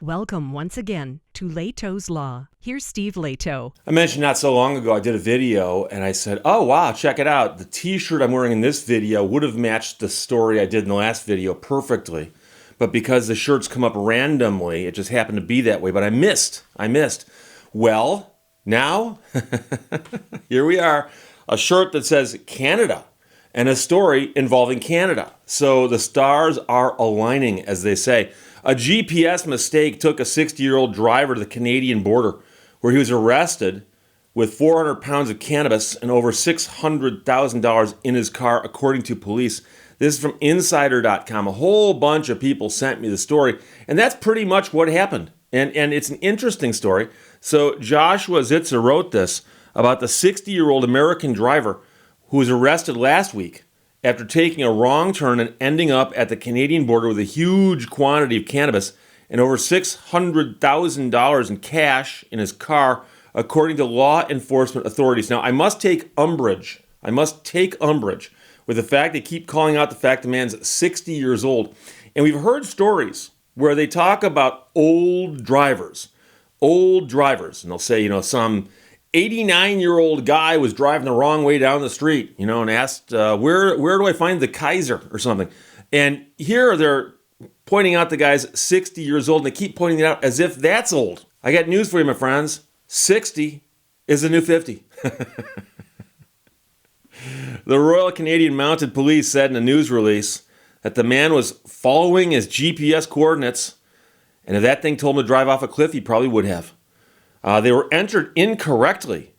Welcome once again to Lehto's Law. Here's Steve Lehto. I mentioned not so long ago I did a video and I said, oh wow, check it out. The t-shirt I'm wearing in this video would have matched the story I did in the last video perfectly. But because the shirts come up randomly, it just happened to be that way. But I missed. Well, now, here we are. A shirt that says Canada and a story involving Canada. So the stars are aligning, as they say. A GPS mistake took a 60-year-old driver to the Canadian border, where he was arrested with 400 pounds of cannabis and over $600,000 in his car, according to police. This is from Insider.com. A whole bunch of people sent me the story, and that's pretty much what happened. And it's an interesting story. So Joshua Zitzer wrote this about the 60-year-old American driver who was arrested last week after taking a wrong turn and ending up at the Canadian border with a huge quantity of cannabis and over $600,000 in cash in his car, according to law enforcement authorities. Now, I must take umbrage with the fact they keep calling out the fact the man's 60 years old. And we've heard stories where they talk about old drivers, and they'll say, some 89-year-old guy was driving the wrong way down the street, and asked, where do I find the Kaiser or something? And here they're pointing out the guy's 60 years old, and they keep pointing it out as if that's old. I got news for you, my friends. 60 is the new 50. The Royal Canadian Mounted Police said in a news release that the man was following his GPS coordinates, and if that thing told him to drive off a cliff, he probably would have. They were entered incorrectly,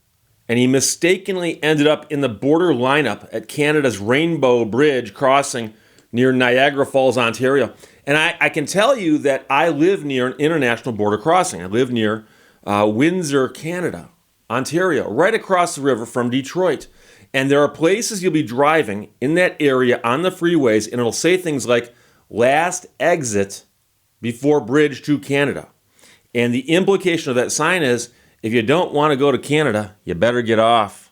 and he mistakenly ended up in the border lineup at Canada's Rainbow Bridge crossing near Niagara Falls, Ontario. And I can tell you that I live near an international border crossing. I live near Windsor, Canada, Ontario, right across the river from Detroit. And there are places you'll be driving in that area on the freeways, and it'll say things like, last exit before bridge to Canada. And the implication of that sign is, if you don't want to go to Canada, you better get off.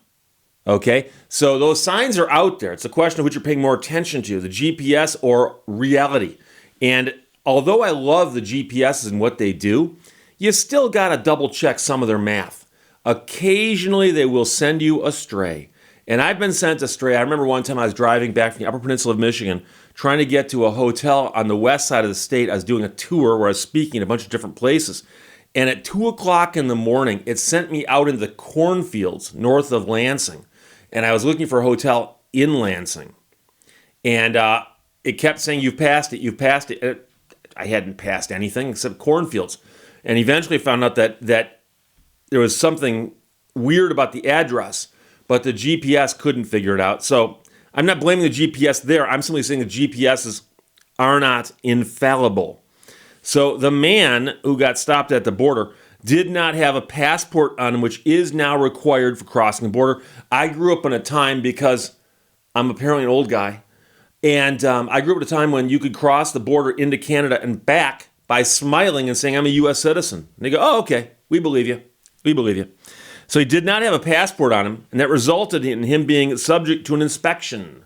Okay? So those signs are out there. It's a question of which you're paying more attention to, the GPS or reality. And although I love the GPSs and what they do, you still got to double check some of their math. Occasionally, they will send you astray. And I've been sent astray. I remember one time I was driving back from the Upper Peninsula of Michigan, trying to get to a hotel on the west side of the state. I was doing a tour where I was speaking in a bunch of different places. And at 2 o'clock in the morning, it sent me out into the cornfields north of Lansing. And I was looking for a hotel in Lansing. And it kept saying, you've passed it. And I hadn't passed anything except cornfields. And eventually found out that there was something weird about the address, but the GPS couldn't figure it out. So I'm not blaming the GPS there. I'm simply saying the GPSs are not infallible. So the man who got stopped at the border did not have a passport on him, which is now required for crossing the border. I grew up in a time, because I'm apparently an old guy, and I grew up at a time when you could cross the border into Canada and back by smiling and saying, I'm a U.S. citizen. And they go, oh, okay, we believe you. So he did not have a passport on him, and that resulted in him being subject to an inspection.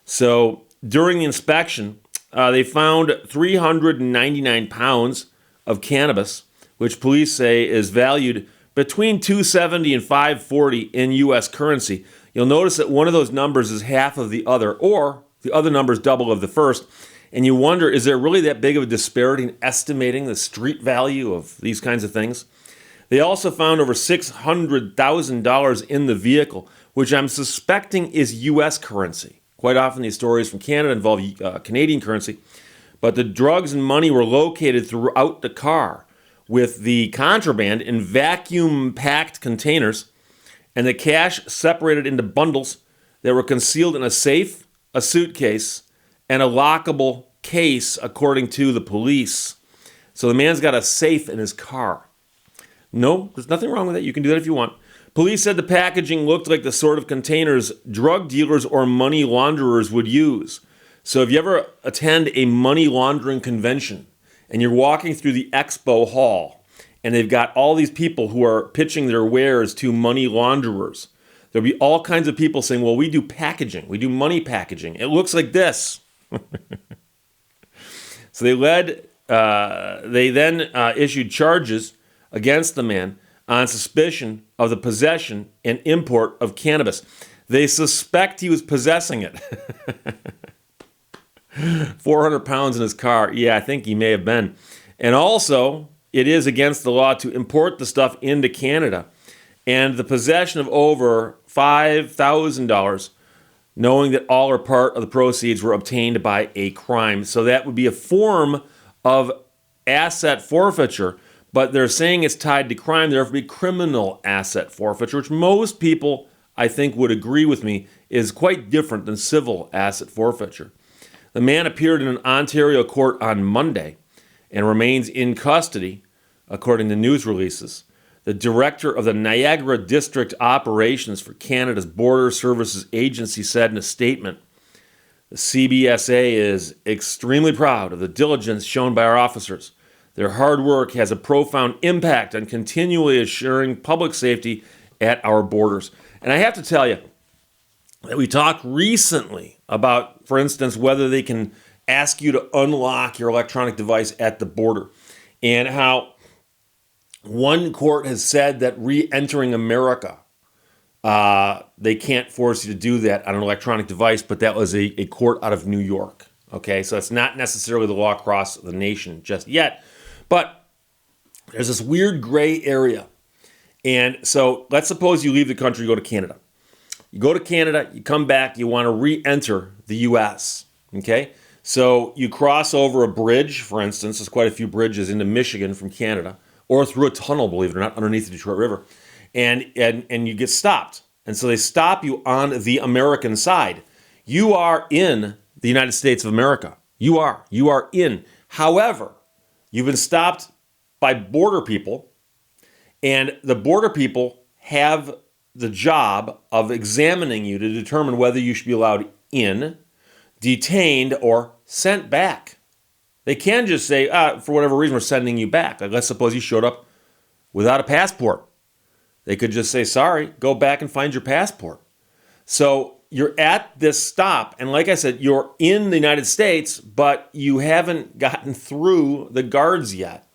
So during the inspection, they found 399 pounds of cannabis, which police say is valued between $270 and $540 in U.S. currency. You'll notice that one of those numbers is half of the other, or the other number is double of the first. And you wonder, is there really that big of a disparity in estimating the street value of these kinds of things? They also found over $600,000 in the vehicle, which I'm suspecting is U.S. currency. Quite often these stories from Canada involve Canadian currency. But the drugs and money were located throughout the car, with the contraband in vacuum-packed containers, and the cash separated into bundles that were concealed in a safe, a suitcase, and a lockable case, according to the police. So the man's got a safe in his car. No, there's nothing wrong with that. You can do that if you want. Police said the packaging looked like the sort of containers drug dealers or money launderers would use. So if you ever attend a money laundering convention and you're walking through the expo hall and they've got all these people who are pitching their wares to money launderers, there'll be all kinds of people saying, well, we do packaging. We do money packaging. It looks like this. So they led they then issued charges against the man on suspicion of the possession and import of cannabis. They suspect he was possessing it. 400 pounds in his car. Yeah, I think he may have been. And also, it is against the law to import the stuff into Canada. And the possession of over $5,000, knowing that all or part of the proceeds were obtained by a crime. So that would be a form of asset forfeiture, but they're saying it's tied to crime. There would be criminal asset forfeiture, which most people, I think, would agree with me, is quite different than civil asset forfeiture. The man appeared in an Ontario court on Monday and remains in custody, according to news releases. The director of the Niagara District Operations for Canada's Border Services Agency said in a statement, the CBSA is extremely proud of the diligence shown by our officers. Their hard work has a profound impact on continually assuring public safety at our borders. And I have to tell you that we talked recently about, for instance, whether they can ask you to unlock your electronic device at the border, and how one court has said that re-entering America, they can't force you to do that on an electronic device, but that was a court out of New York. Okay, so it's not necessarily the law across the nation just yet, but there's this weird gray area. And so let's suppose you leave the country, you go to Canada. You go to Canada, you come back, you want to re-enter the U.S., okay? So you cross over a bridge, for instance, there's quite a few bridges into Michigan from Canada, or through a tunnel, believe it or not, underneath the Detroit River, and you get stopped. And so they stop you on the American side. You are in the United States of America. You are in. However, you've been stopped by border people, and the border people have the job of examining you to determine whether you should be allowed in, detained, or sent back. They can just say, for whatever reason, we're sending you back. Like, let's suppose you showed up without a passport. They could just say, sorry, go back and find your passport. So you're at this stop, and like I said, you're in the United States, but you haven't gotten through the guards yet.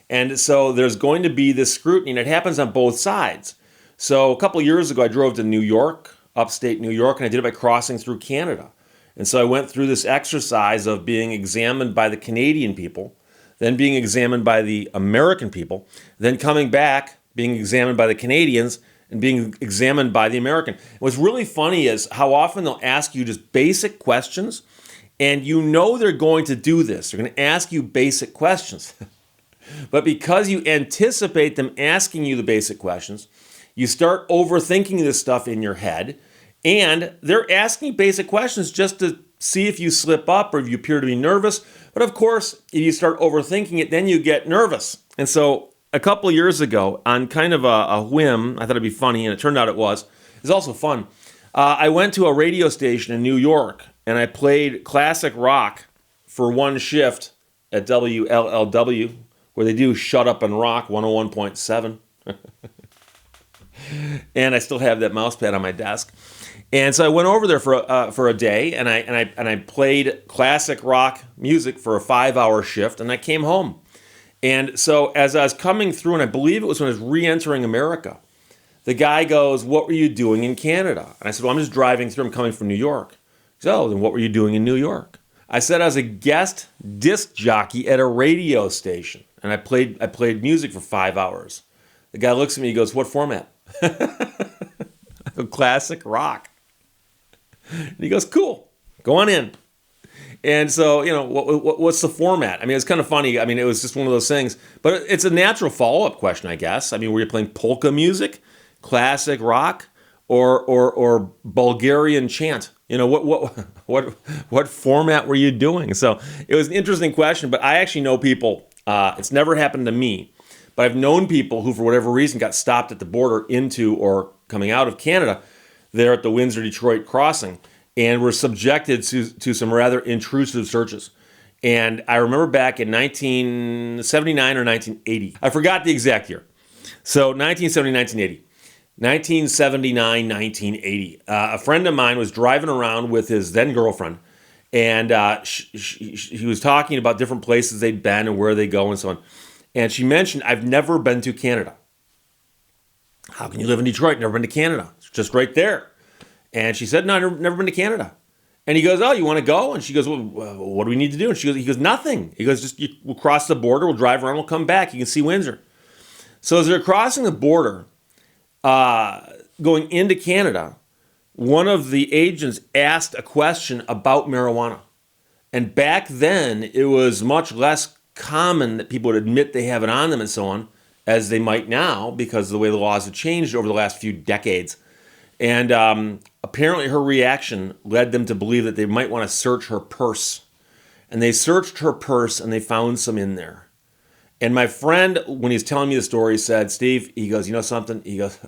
And so there's going to be this scrutiny, and it happens on both sides. So a couple of years ago, I drove to New York, upstate New York, and I did it by crossing through Canada. And so I went through this exercise of being examined by the Canadian people, then being examined by the American people, then coming back, being examined by the Canadians, and being examined by the American. What's really funny is how often they'll ask you just basic questions, and you know they're going to do this. They're going to ask you basic questions. But because you anticipate them asking you the basic questions, you start overthinking this stuff in your head, and they're asking basic questions just to see if you slip up or if you appear to be nervous. But of course, if you start overthinking it, then you get nervous. And so a couple of years ago, on kind of a whim, I thought it'd be funny, and it turned out it was. It's also fun. I went to a radio station in New York, and I played classic rock for one shift at WLLW, where they do Shut Up and Rock 101.7. And I still have that mouse pad on my desk. And so I went over there for a day, and I played classic rock music for a 5-hour shift, and I came home. And so as I was coming through, and I believe it was when I was re-entering America, the guy goes, "What were you doing in Canada?" And I said, "Well, I'm just driving through. I'm coming from New York." He said, "Oh, then what were you doing in New York?" I said I was a guest disc jockey at a radio station, and I played music for 5 hours. The guy looks at me, he goes, "What format?" Classic rock. And he goes, "Cool, go on in." And so, what's the format? I mean, it's kind of funny. I mean, it was just one of those things. But it's a natural follow-up question, I guess. I mean, were you playing polka music, classic rock, or Bulgarian chant? What format were you doing? So it was an interesting question. But I actually know people. It's never happened to me, but I've known people who, for whatever reason, got stopped at the border into or coming out of Canada, there at the Windsor-Detroit crossing, and were subjected to some rather intrusive searches. And I remember back in 1979 or 1980. I forgot the exact year. So 1970, 1980. 1979, 1980. A friend of mine was driving around with his then girlfriend, And he was talking about different places they'd been and where they go and so on. And she mentioned, I've never been to Canada. How can you live in Detroit? Never been to Canada. It's just right there. And she said, no, I've never been to Canada. And he goes, oh, you want to go? And she goes, well, what do we need to do? And he goes, nothing. He goes, we'll cross the border, we'll drive around, we'll come back. You can see Windsor. So as they're crossing the border, going into Canada, one of the agents asked a question about marijuana. And back then, it was much less common that people would admit they have it on them and so on, as they might now, because of the way the laws have changed over the last few decades. And apparently her reaction led them to believe that they might want to search her purse. And they searched her purse and they found some in there. And my friend, when he's telling me the story, said, Steve, he goes, you know something? He goes,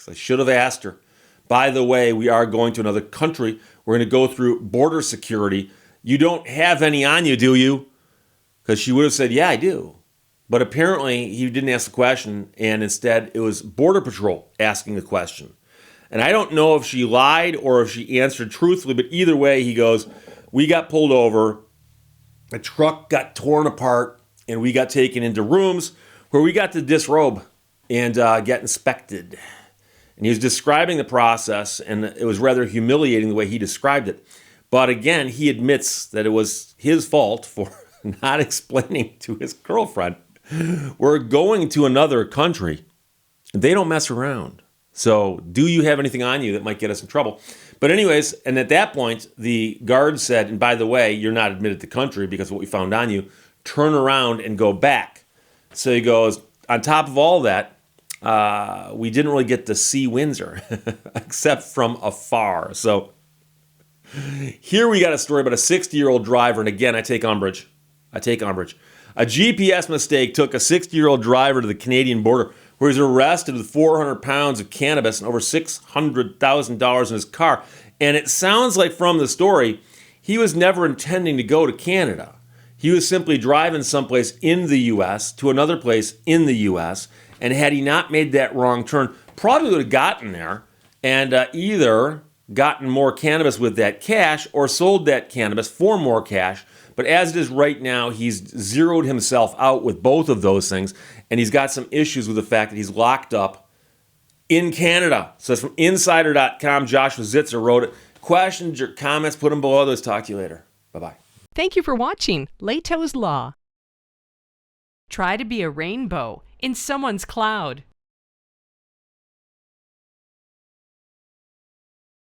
I should have asked her. By the way, we are going to another country. We're going to go through border security. You don't have any on you, do you? Because she would have said, yeah, I do. But apparently he didn't ask the question, and instead it was Border Patrol asking the question. And I don't know if she lied or if she answered truthfully, but either way, he goes, we got pulled over, the truck got torn apart, and we got taken into rooms where we got to disrobe and get inspected. And he was describing the process, and it was rather humiliating the way he described it. But again, he admits that it was his fault for not explaining to his girlfriend, we're going to another country. They don't mess around. So do you have anything on you that might get us in trouble? But anyways, and at that point, the guard said, and by the way, you're not admitted to the country because of what we found on you. Turn around and go back. So he goes, on top of all that, we didn't really get to see Windsor except from afar. So here we got a story about a 60-year-old driver. And again, I take umbrage. A GPS mistake took a 60-year-old driver to the Canadian border where he was arrested with 400 pounds of cannabis and over $600,000 in his car. And it sounds like from the story, he was never intending to go to Canada. He was simply driving someplace in the U.S. to another place in the U.S., and had he not made that wrong turn, probably would have gotten there and either gotten more cannabis with that cash or sold that cannabis for more cash. But as it is right now, he's zeroed himself out with both of those things, and he's got some issues with the fact that he's locked up in Canada. So it's from insider.com. Joshua Zitzer wrote it. Questions or comments, put them below. Let's talk to you later. Bye-bye. Thank you for watching Lehto's Law. Try to be a rainbow in someone's cloud.